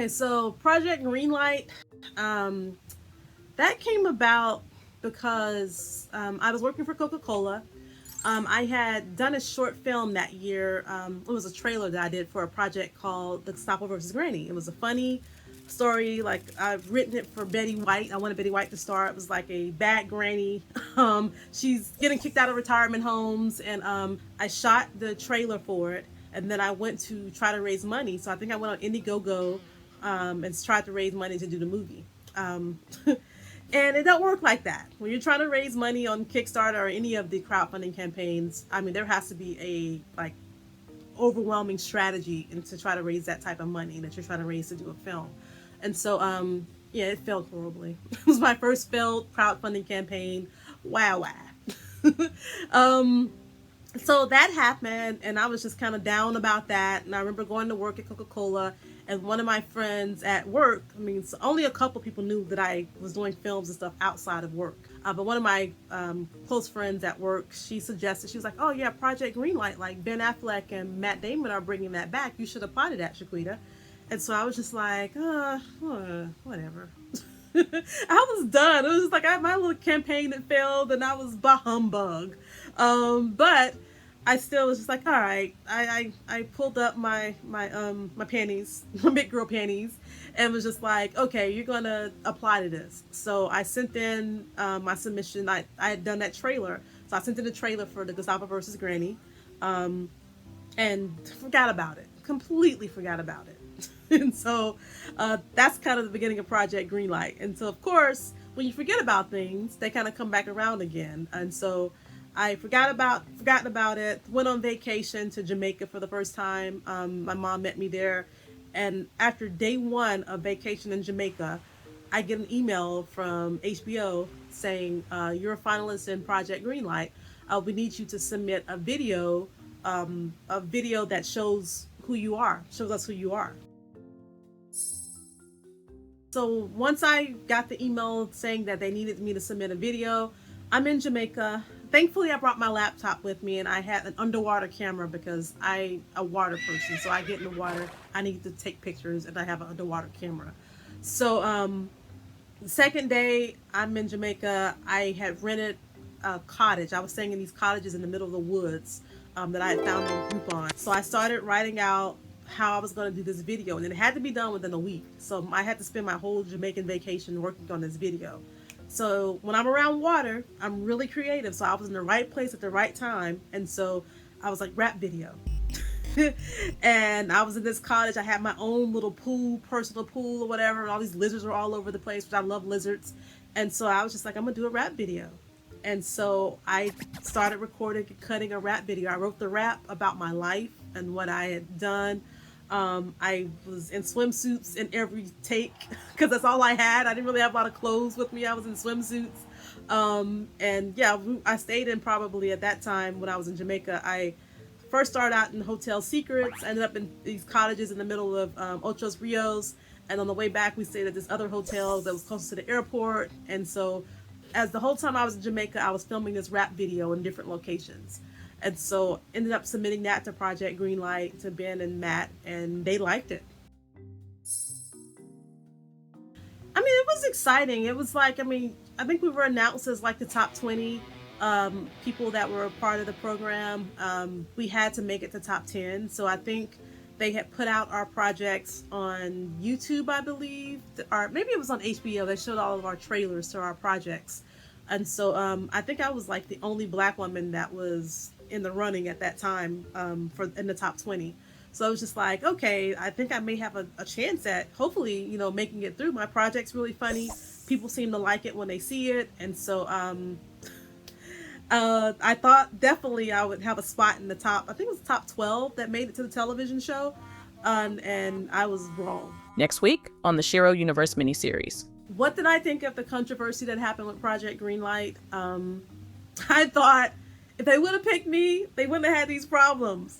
Okay, so Project Greenlight, that came about because I was working for Coca-Cola. I had done a short film that year. It was a trailer that I did for a project called The Stopper versus Granny. It was a funny story. Like, I've written it for Betty White. I wanted Betty White to star. It was like a bad granny. She's getting kicked out of retirement homes, and I shot the trailer for it. And then I went to try to raise money. So I think I went on Indiegogo and tried to raise money to do the movie. And it don't work like that. When you're trying to raise money on Kickstarter or any of the crowdfunding campaigns, I mean, there has to be a overwhelming strategy to try to raise that type of money that you're trying to raise to do a film. And so, yeah, it failed horribly. It was my first failed crowdfunding campaign. Wow. So that happened, and I was just kind of down about that. And I remember going to work at Coca-Cola, and one of my friends at work, I mean, so only a couple people knew that I was doing films and stuff outside of work. But one of my close friends at work, she suggested, she was like, oh yeah, Project Greenlight, like Ben Affleck and Matt Damon are bringing that back. You should apply to that, Shequeta. And so I was just like, whatever. I was done. It was just like my little campaign that failed, and I was bah humbug. But I still was just like, all right. I pulled up my panties, my big girl panties, and was just like, okay, you're gonna apply to this. So I sent in my submission. I had done that trailer, so I sent in the trailer for the Gustavo versus Granny, and forgot about it. Completely forgot about it. And so that's kind of the beginning of Project Greenlight. And so, of course, when you forget about things, they kind of come back around again. And so I forgotten about it, went on vacation to Jamaica for the first time. My mom met me there. And after day one of vacation in Jamaica, I get an email from HBO saying, you're a finalist in Project Greenlight. We need you to submit a video that shows who you are, shows us who you are. So once I got the email saying that they needed me to submit a video, I'm in Jamaica. Thankfully, I brought my laptop with me, and I had an underwater camera because I'm a water person. So I get in the water, I need to take pictures, and I have an underwater camera. So the second day I'm in Jamaica, I had rented a cottage. I was staying in these cottages in the middle of the woods that I had found on Groupon. So I started writing out how I was going to do this video, and it had to be done within a week. So I had to spend my whole Jamaican vacation working on this video. So when I'm around water, I'm really creative. So I was in the right place at the right time. And so I was like, rap video. And I was in this cottage. I had my own little pool, personal pool or whatever. And all these lizards were all over the place, which I love lizards. And so I was just like, I'm going to do a rap video. And so I started recording and cutting a rap video. I wrote the rap about my life and what I had done. I was in swimsuits in every take because that's all I had. I didn't really have a lot of clothes with me. I was in swimsuits. And yeah, I stayed in probably at that time when I was in Jamaica. I first started out in Hotel Secrets, ended up in these cottages in the middle of Ochos Rios. And on the way back, we stayed at this other hotel that was close to the airport. And so as the whole time I was in Jamaica, I was filming this rap video in different locations. And so ended up submitting that to Project Greenlight, to Ben and Matt, and they liked it. I mean, it was exciting. It was like, I mean, I think we were announced as like the top 20 people that were a part of the program. We had to make it to top 10. So I think they had put out our projects on YouTube, I believe, or maybe it was on HBO. They showed all of our trailers to our projects. And so I think I was like the only Black woman that was in the running at that time in the top 20. So I was just like, okay, I think I may have a chance at hopefully, you know, making it through. My project's really funny. People seem to like it when they see it. And so I thought definitely I would have a spot in the top, I think it was top 12 that made it to the television show. And I was wrong. Next week on the Shero Universe miniseries. What did I think of the controversy that happened with Project Greenlight? I thought if they would have picked me, they wouldn't have had these problems.